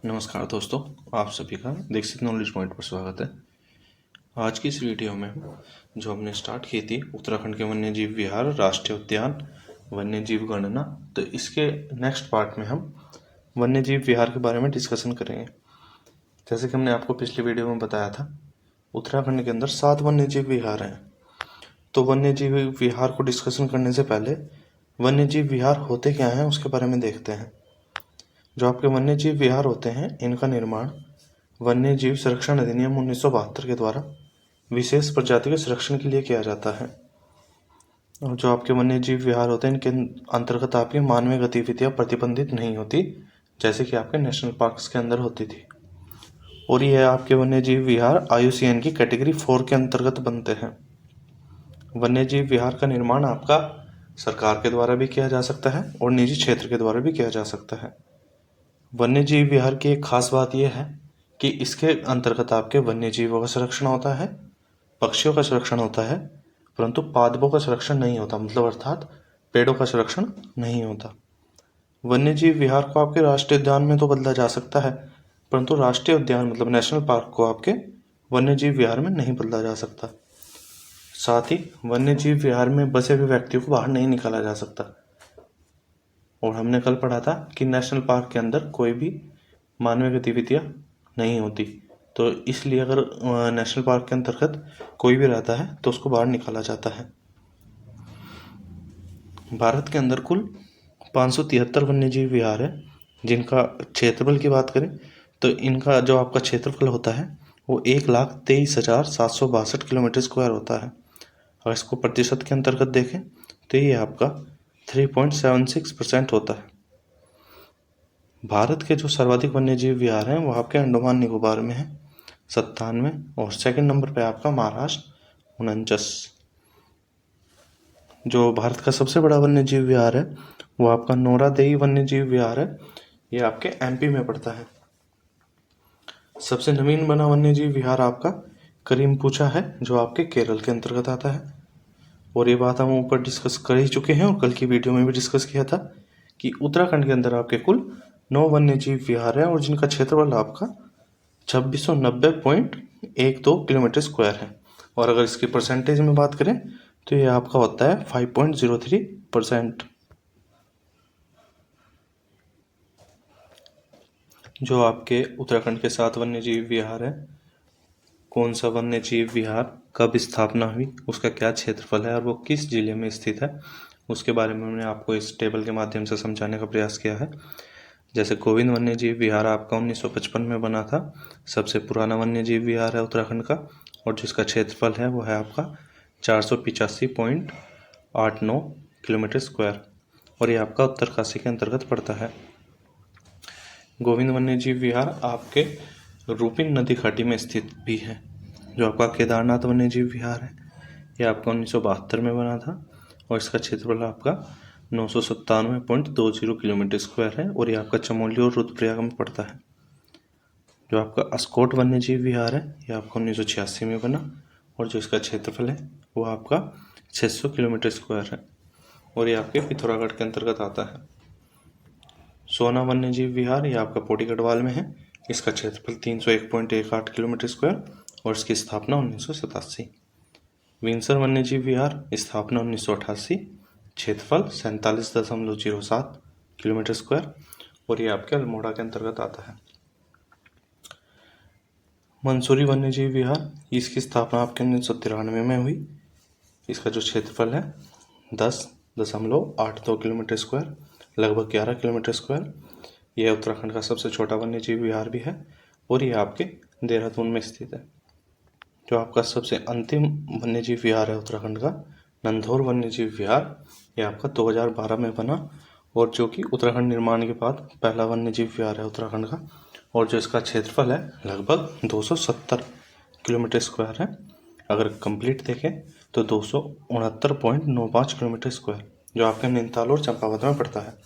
नमस्कार दोस्तों, आप सभी का दीक्षित नॉलेज पॉइंट पर स्वागत है। आज की इस वीडियो में जो हमने स्टार्ट की थी उत्तराखंड के वन्यजीव विहार, राष्ट्रीय उद्यान, वन्यजीव गणना, तो इसके नेक्स्ट पार्ट में हम वन्यजीव विहार के बारे में डिस्कशन करेंगे। जैसे कि हमने आपको पिछली वीडियो में बताया था, उत्तराखंड के अंदर 7 वन्यजीव विहार हैं। तो वन्यजीव विहार को डिस्कशन करने से पहले वन्यजीव विहार होते क्या हैं उसके बारे में देखते हैं। जो आपके वन्यजीव विहार होते हैं, इनका निर्माण वन्यजीव संरक्षण अधिनियम 1972 के द्वारा विशेष प्रजाति के संरक्षण के लिए किया जाता है। और जो आपके वन्यजीव विहार होते हैं, इनके अंतर्गत आपकी मानवीय गतिविधियां प्रतिबंधित नहीं होती, जैसे कि आपके नेशनल पार्क्स के अंदर होती थी। और यह आपके वन्यजीव विहार IUCN की कैटेगरी 4 के अंतर्गत बनते हैं। वन्यजीव विहार का निर्माण आपका सरकार के द्वारा भी किया जा सकता है और निजी क्षेत्र के द्वारा भी किया जा सकता है। वन्यजीव विहार की एक खास बात यह है कि इसके अंतर्गत आपके वन्यजीवों का संरक्षण होता है, पक्षियों का संरक्षण होता है, परंतु पादपों का संरक्षण नहीं होता, मतलब अर्थात पेड़ों का संरक्षण नहीं होता। वन्यजीव विहार को आपके राष्ट्रीय उद्यान में तो बदला जा सकता है, परंतु राष्ट्रीय उद्यान मतलब नेशनल पार्क को आपके वन्यजीव विहार में नहीं बदला जा सकता। साथ ही वन्यजीव विहार में बसे हुए व्यक्तियों को बाहर नहीं निकाला जा सकता। और हमने कल पढ़ा था कि नेशनल पार्क के अंदर कोई भी मानवीय गतिविधियां नहीं होती, तो इसलिए अगर नेशनल पार्क के अंतर्गत कोई भी रहता है तो उसको बाहर निकाला जाता है। भारत के अंदर कुल 573 वन्यजीव विहार है, जिनका क्षेत्रफल की बात करें तो इनका जो आपका क्षेत्रफल होता है वो 1,23,762 किलोमीटर स्क्वायर होता है। और इसको प्रतिशत के अंतर्गत देखें तो ये आपका 3.76% होता है। भारत के जो सर्वाधिक वन्यजीव विहार हैं वो आपके अंडमान निकोबार में है 97, और सेकंड नंबर पे आपका महाराष्ट्र 49। जो भारत का सबसे बड़ा वन्यजीव विहार है वो आपका नोरादेई वन्यजीव विहार है, ये आपके MP में पड़ता है। सबसे नवीन बना वन्यजीव विहार आपका करीमपूछा है, जो आपके केरल के अंतर्गत आता है। और ये बात हम ऊपर डिस्कस कर ही चुके हैं और कल की वीडियो में भी डिस्कस किया था कि उत्तराखंड के अंदर आपके कुल 9 वन्यजीव विहार है और जिनका क्षेत्रफल आपका 2690.12 किलोमीटर स्क्वायर है। और अगर इसकी परसेंटेज में बात करें तो ये आपका होता है 5.03%। जो आपके उत्तराखंड के 7 वन्यजीव विहार है, कौन सा वन्यजीव विहार कब स्थापना हुई, उसका क्या क्षेत्रफल है और वो किस जिले में स्थित है, उसके बारे में मैंने आपको इस टेबल के माध्यम से समझाने का प्रयास किया है। जैसे गोविंद वन्यजीव विहार आपका 1955 में बना था, सबसे पुराना वन्यजीव विहार है उत्तराखंड का, और जिसका क्षेत्रफल है वो है आपका 485.89 किलोमीटर स्क्वायर, और ये आपका उत्तरकाशी के अंतर्गत पड़ता है। गोविंद वन्यजीव विहार आपके रूपिन नदी घाटी में स्थित भी है। जो आपका केदारनाथ वन्यजीव विहार है, ये आपका 1972 में बना था और इसका क्षेत्रफल आपका 997.20 किलोमीटर स्क्वायर है, और ये आपका चमोली और रुद्रप्रयाग में पड़ता है। जो आपका अस्कोट वन्यजीव विहार है, ये आपका 1986 में बना और जो इसका क्षेत्रफल है वो आपका 600 किलोमीटर स्क्वायर है, और ये आपके पिथौरागढ़ के अंतर्गत आता है। सोना वन्यजीव विहार ये आपका पौड़ी गढ़वाल में है, इसका क्षेत्रफल 301.18 किलोमीटर स्क्वायर और इसकी स्थापना 1987। विंसर वन्यजीव विहार स्थापना 1988, क्षेत्रफल 47.07 किलोमीटर स्क्वायर, और ये आपके अल्मोड़ा के अंतर्गत आता है। मंसूरी वन्यजीव विहार, इसकी स्थापना आपके 1993 में हुई, इसका जो क्षेत्रफल है 10.82 किलोमीटर स्क्वायर, लगभग 11 किलोमीटर स्क्वायर। यह उत्तराखंड का सबसे छोटा वन्यजीव विहार भी है और यह आपके देहरादून में स्थित है। जो आपका सबसे अंतिम वन्यजीव विहार है उत्तराखंड का, नंधौर वन्यजीव विहार, यह आपका 2012 में बना और जो कि उत्तराखंड निर्माण के बाद पहला वन्यजीव विहार है उत्तराखंड का, और जो इसका क्षेत्रफल है लगभग 270 किलोमीटर स्क्वायर है। अगर कंप्लीट देखें तो 269.95 किलोमीटर स्क्वायर, जो आपके नैनीताल और चंपावत में पड़ता है।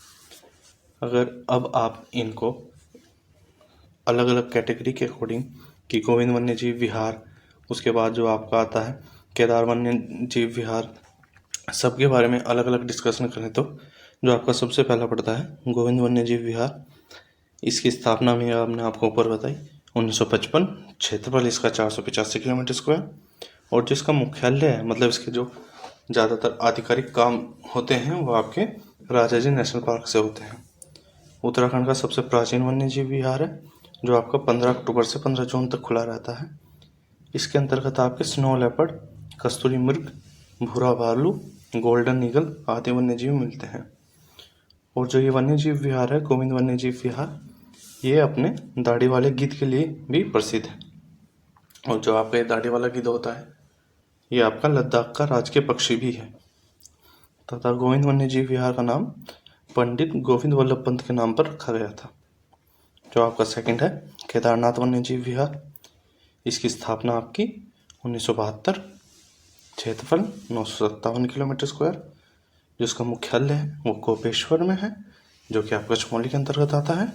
अगर अब आप इनको अलग अलग कैटेगरी के अकॉर्डिंग कि गोविंद वन्यजीव विहार, उसके बाद जो आपका आता है केदार वन्यजीव विहार, सबके बारे में अलग अलग डिस्कशन करें तो जो आपका सबसे पहला पड़ता है गोविंद वन्यजीव विहार, इसकी स्थापना भी हमने आपको ऊपर बताई 1955। क्षेत्रफल इसका 485 किलोमीटर स्क्वायर। और जिसका मुख्यालय है, मतलब इसके जो ज़्यादातर आधिकारिक काम होते हैं वो आपके राजाजी नेशनल पार्क से होते हैं। उत्तराखंड का सबसे प्राचीन वन्यजीव विहार है, जो आपका 15 अक्टूबर से 15 जून तक खुला रहता है। इसके अंतर्गत आपके स्नो लेपर्ड, कस्तूरी मृग, भूरा भालू, गोल्डन ईगल आदि वन्यजीव मिलते हैं। और जो ये वन्यजीव विहार है, गोविंद वन्यजीव विहार, ये अपने दाढ़ी वाले गिद्ध के लिए भी प्रसिद्ध है। और जो आपका ये दाढ़ी वाला गिद्ध होता है, ये आपका लद्दाख का राजकीय पक्षी भी है। तथा गोविंद वन्यजीव विहार का नाम पंडित गोविंद वल्लभ पंत के नाम पर रखा गया था। जो आपका सेकंड है केदारनाथ वन्यजीव विहार। इसकी स्थापना आपकी 1972। क्षेत्रफल 957 किलोमीटर स्क्वायर। जिसका मुख्यालय है वो कोपेश्वर में है, जो कि आपका चमोली के अंतर्गत आता है।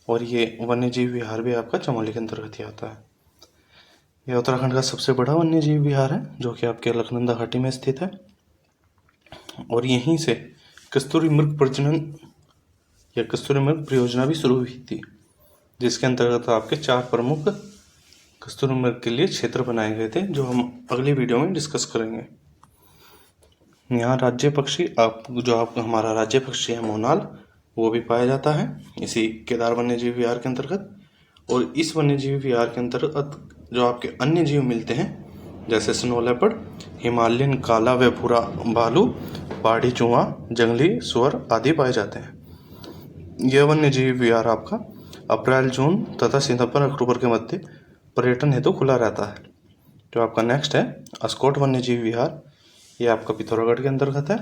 और ये वन्यजीव विहार भी आपका चमोली के अंतर्गत ही आता है। यह उत्तराखंड का सबसे बड़ा वन्यजीव विहार है, जो कि आपके अलकनंदा घाटी में स्थित है। और यहीं से कस्तूरी मृग प्रजनन या कस्तूरी मृग परियोजना भी शुरू हुई थी, जिसके अंतर्गत आपके 4 प्रमुख कस्तूरी मृग के लिए क्षेत्र बनाए गए थे, जो हम अगली वीडियो में डिस्कस करेंगे। यहाँ राज्य पक्षी हमारा राज्य पक्षी है मोनाल, वो भी पाया जाता है इसी केदार वन्यजीव विहार के अंतर्गत। और इस वन्यजीव विहार के अंतर्गत जो आपके अन्य जीव मिलते हैं, जैसे स्नो लेपर्ड, हिमालयन काला व भूरा भालू, पहाड़ी चूहा, जंगली सुअर आदि पाए जाते हैं। यह वन्यजीव विहार आपका अप्रैल जून तथा सितंबर अक्टूबर के मध्य पर्यटन हेतु खुला रहता है। जो आपका नेक्स्ट है अस्कोट वन्यजीव विहार, ये आपका पिथौरागढ़ के अंतर्गत है।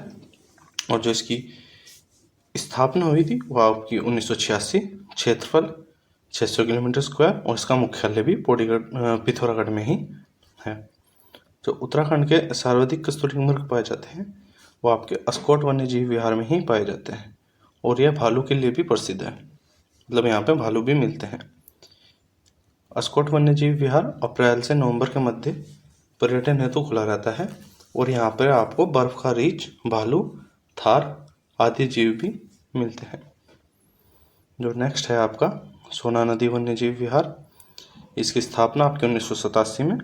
और जो इसकी स्थापना हुई थी वो आपकी 1986। क्षेत्रफल 600 किलोमीटर स्क्वायर। और इसका मुख्यालय भी पिथौरागढ़ में ही है। जो उत्तराखंड के सर्वाधिक कस्तूरी मृग पाए जाते हैं वो आपके अस्कोट वन्यजीव विहार में ही पाए जाते हैं। और यह भालू के लिए भी प्रसिद्ध है, मतलब यहाँ पे भालू भी मिलते हैं। अस्कोट वन्यजीव विहार अप्रैल से नवंबर के मध्य पर्यटन हेतु खुला रहता है। और यहाँ पर आपको बर्फ का रीछ, भालू, थार आदि जीव भी मिलते हैं। जो नेक्स्ट है आपका सोना नदी वन्यजीव विहार। इसकी स्थापना आपके 1987 में।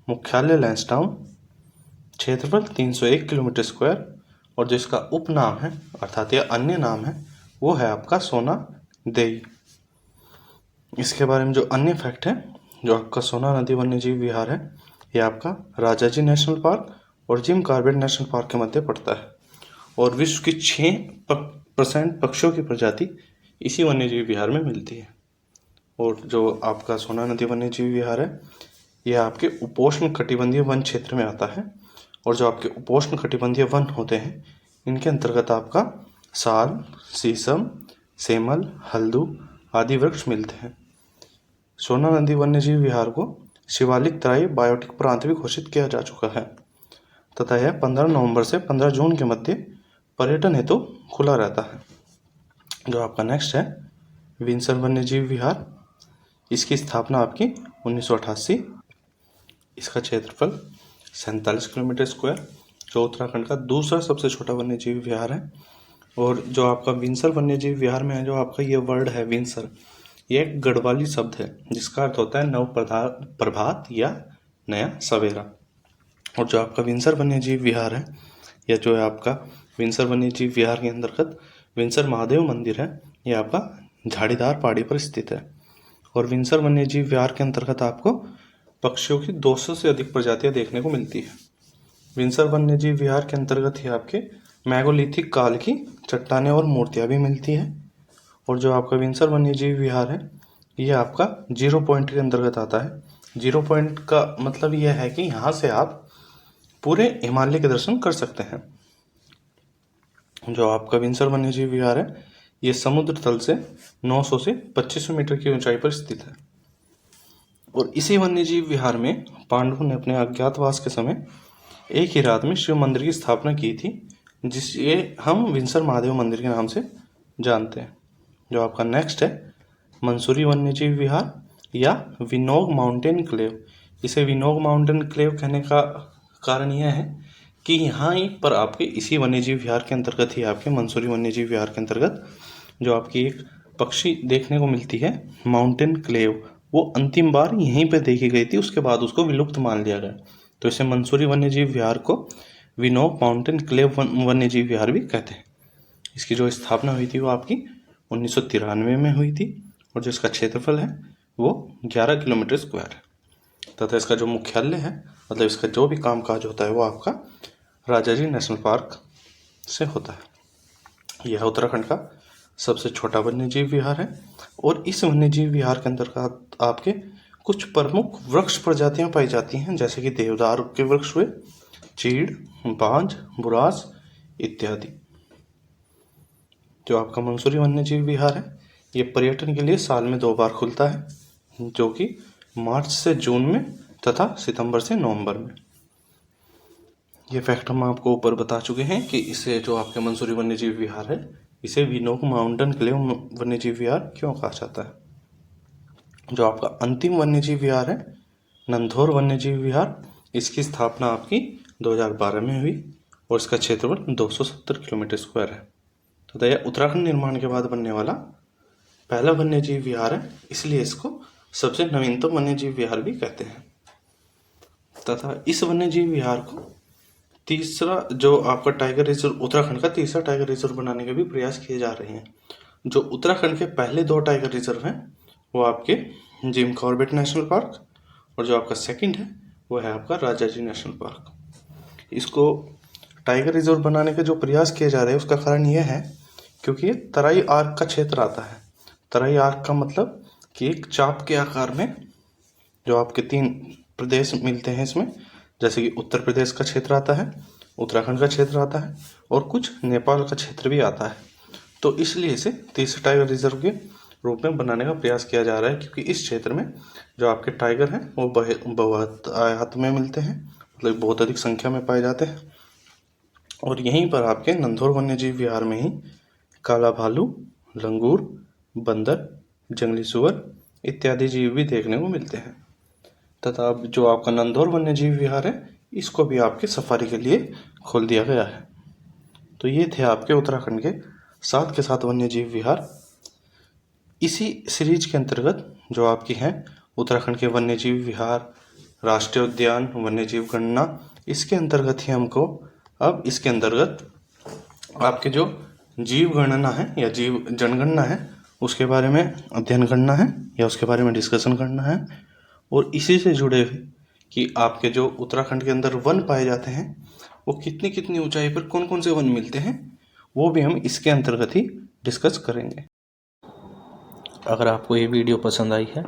मुख्यालय लैंसडाउन। क्षेत्रफल 301 किलोमीटर स्क्वायर। और जो इसका उपनाम है अर्थात यह अन्य नाम है वो है आपका सोना देई। इसके बारे में जो अन्य फैक्ट है, जो आपका सोना नदी वन्यजीव विहार है, ये आपका राजाजी नेशनल पार्क और जिम कॉर्बेट नेशनल पार्क के मध्य पड़ता है। और विश्व की 6% पक्षियों की प्रजाति इसी वन्यजीव विहार में मिलती है। और जो आपका सोना नदी वन्यजीव विहार है, यह आपके उपोष्ण कटिबंधीय वन क्षेत्र में आता है। और जो आपके उपोष्ण कटिबंधीय वन होते हैं, इनके अंतर्गत आपका साल, शीशम, सेमल, हल्दू आदि वृक्ष मिलते हैं। सोना नदी वन्यजीव विहार को शिवालिक तराई बायोटिक प्रांत भी घोषित किया जा चुका है तथा यह 15 नवंबर से 15 जून के मध्य पर्यटन हेतु खुला रहता है। जो आपका नेक्स्ट है विंसर वन्यजीव विहार। इसकी स्थापना आपकी 1988। इसका क्षेत्रफल 47 किलोमीटर स्क्वायर। जो उत्तराखंड का दूसरा सबसे छोटा वन्यजीव विहार है। और जो आपका विंसर वन्यजीव विहार में है, जो आपका ये वर्ड है विंसर, ये एक गढ़वाली शब्द है जिसका अर्थ होता है नव प्रभात या नया सवेरा। और जो आपका विंसर वन्यजीव विहार है, या जो है आपका विंसर वन्यजीव विहार के अंतर्गत विंसर महादेव मंदिर है, ये आपका झाड़ीदार पहाड़ी पर स्थित है। और विंसर वन्यजीव विहार के अंतर्गत आपको पक्षियों की 200 से अधिक प्रजातियां देखने को मिलती है। विंसर वन्यजीव विहार के अंतर्गत ही आपके मैगोलिथिक काल की चट्टानें और मूर्तियां भी मिलती हैं। और जो आपका विंसर वन्यजीव विहार है, ये आपका 0 पॉइंट के अंतर्गत आता है। 0 पॉइंट का मतलब यह है कि यहाँ से आप पूरे हिमालय के दर्शन कर सकते हैं। जो आपका विंसर वन्यजीव विहार है, ये समुद्र तल से 900 से 2500 मीटर की ऊंचाई पर स्थित है। और इसी वन्यजीव विहार में पांडवों ने अपने अज्ञातवास के समय एक ही रात में शिव मंदिर की स्थापना की थी, जिसे हम विंसर महादेव मंदिर के नाम से जानते हैं। जो आपका नेक्स्ट है मंसूरी वन्यजीव विहार या विनोग माउंटेन क्लेव। इसे विनोग माउंटेन क्लेव कहने का कारण यह है कि यहाँ ही पर आपके इसी वन्यजीव विहार के अंतर्गत ही आपके मंसूरी वन्यजीव विहार के अंतर्गत जो आपकी एक पक्षी देखने को मिलती है माउंटेन क्लेव, वो अंतिम बार यहीं पे देखी गई थी, उसके बाद उसको विलुप्त मान लिया गया। तो इसे मंसूरी वन्यजीव विहार को विनोब माउंटेन क्लेव वन्यजीव विहार भी कहते हैं। इसकी जो स्थापना हुई थी वो आपकी 1993 में हुई थी और जो इसका क्षेत्रफल है वो 11 किलोमीटर स्क्वायर है तथा इसका जो मुख्यालय है, मतलब इसका जो भी कामकाज होता है वो आपका राजाजी नेशनल पार्क से होता है। यह उत्तराखंड का सबसे छोटा वन्यजीव विहार है और इस वन्यजीव विहार के अंतर्गत आपके कुछ प्रमुख वृक्ष प्रजातियां पाई जाती हैं, जैसे कि देवदार के वृक्ष हुए, चीड़, बांज, बुरास इत्यादि। जो आपका मंसूरी वन्यजीव विहार है ये पर्यटन के लिए साल में 2 बार खुलता है, जो कि मार्च से जून में तथा सितंबर से नवंबर में। ये फैक्ट हम आपको ऊपर बता चुके हैं कि इसे जो आपके मंसूरी वन्यजीव विहार है इसे विनोब माउंटेन क्लेव वन्यजीव विहार क्यों कहा जाता है। जो आपका अंतिम वन्यजीव विहार है नंधौर वन्यजीव विहार, इसकी स्थापना आपकी 2012 में हुई और इसका क्षेत्रफल 270 किलोमीटर स्क्वायर है। तो यह उत्तराखंड निर्माण के बाद बनने वाला पहला वन्यजीव विहार है, इसलिए इसको सबसे नवीनतम वन्यजीव विहार भी कहते हैं। तथा इस वन्यजीव विहार को तीसरा जो आपका टाइगर रिजर्व, उत्तराखंड का तीसरा टाइगर रिजर्व बनाने के भी प्रयास किए जा रहे हैं। जो उत्तराखंड के पहले 2 टाइगर रिजर्व हैं वो आपके जिम कॉर्बेट नेशनल पार्क और जो आपका सेकंड है वो है आपका राजाजी नेशनल पार्क। इसको टाइगर रिजर्व बनाने के जो प्रयास किए जा रहे हैं उसका कारण यह है क्योंकि ये तराई आर्क का क्षेत्र आता है। तराई आर्क का मतलब कि एक चाप के आकार में जो आपके 3 प्रदेश मिलते हैं इसमें, जैसे कि उत्तर प्रदेश का क्षेत्र आता है, उत्तराखंड का क्षेत्र आता है और कुछ नेपाल का क्षेत्र भी आता है। तो इसलिए इसे तीसरे टाइगर रिजर्व के रूप में बनाने का प्रयास किया जा रहा है, क्योंकि इस क्षेत्र में जो आपके टाइगर हैं वो बहुतायत में मिलते हैं, मतलब बहुत अधिक संख्या में पाए जाते हैं। और यहीं पर आपके नंधौर वन्यजीव विहार में ही काला भालू, लंगूर, बंदर, जंगली सुअर इत्यादि जीव भी देखने को मिलते हैं। तथा जो आपका नंधौर वन्यजीव विहार है इसको भी आपके सफारी के लिए खोल दिया गया है। तो ये थे आपके उत्तराखंड के 7 के 7 वन्यजीव विहार। इसी सीरीज के अंतर्गत जो आपकी हैं उत्तराखंड के वन्यजीव विहार, राष्ट्रीय उद्यान, वन्यजीव गणना, इसके अंतर्गत ही हमको अब इसके अंतर्गत आपके जो जीव गणना है या जीव जनगणना है उसके बारे में अध्ययन करना है या उसके बारे में डिस्कशन करना है। और इसी से जुड़े हुए कि आपके जो उत्तराखंड के अंदर वन पाए जाते हैं वो कितनी कितनी ऊंचाई पर कौन कौन से वन मिलते हैं वो भी हम इसके अंतर्गत ही डिस्कस करेंगे। अगर आपको ये वीडियो पसंद आई है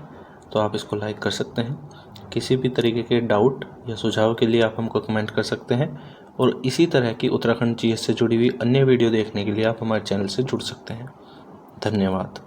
तो आप इसको लाइक कर सकते हैं। किसी भी तरीके के डाउट या सुझाव के लिए आप हमको कमेंट कर सकते हैं और इसी तरह की उत्तराखंड जीएस से जुड़ी हुई अन्य वीडियो देखने के लिए आप हमारे चैनल से जुड़ सकते हैं। धन्यवाद।